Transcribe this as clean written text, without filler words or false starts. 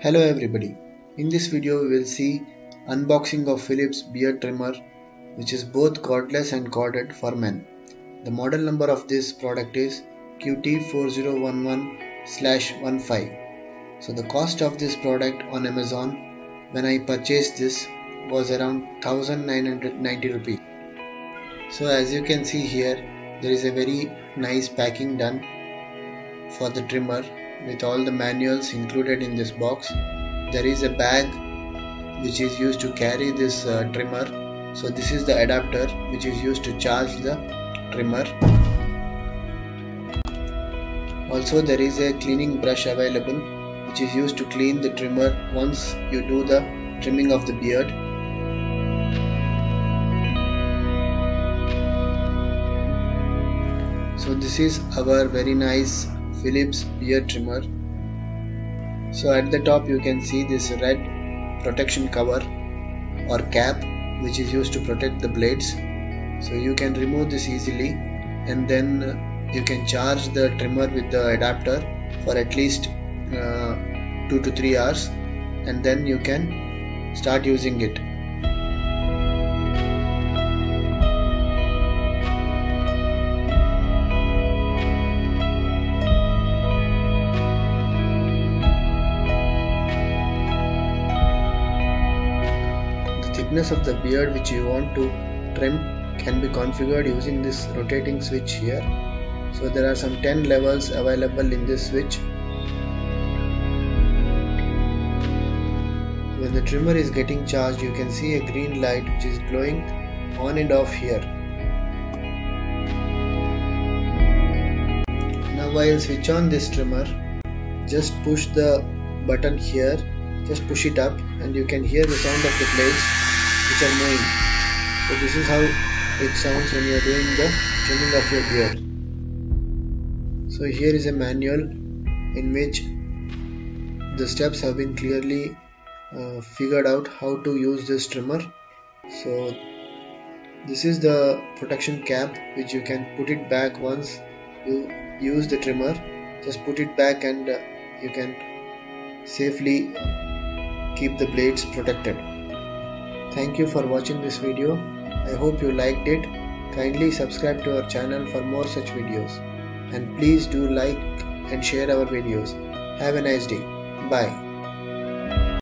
Hello everybody. In this video we will see unboxing of Philips beard trimmer, which is both cordless and corded for men. The model number of this product is QT4011/15. So the cost of this product on Amazon when I purchased this was around 1990 rupees. So as you can see here, there is a very nice packing done for the trimmer with all the manuals included in this box. There is a bag which is used to carry this trimmer. So this is the adapter which is used to charge the trimmer. Also there is a cleaning brush available which is used to clean the trimmer once you do the trimming of the beard. So this is our very nice Philips beard trimmer. So at the top you can see this red protection cover or cap which is used to protect the blades. So you can remove this easily, and then you can charge the trimmer with the adapter for at least 2 to 3 hours, and then you can start using it. Thickness of the beard which you want to trim can be configured using this rotating switch here. So there are some 10 levels available in this switch. When the trimmer is getting charged, you can see a green light which is glowing on and off here. Now while switch on this trimmer, just push the button here, just push it up, and you can hear the sound of the blades which are moving. So this is how it sounds when you are doing the trimming of your beard. So here is a manual in which the steps have been clearly figured out how to use this trimmer. So this is the protection cap which you can put it back once you use the trimmer. Just put it back and you can safely keep the blades protected. Thank you for watching this video. I hope you liked it. Kindly subscribe to our channel for more such videos. And please do like and share our videos. Have a nice day. Bye.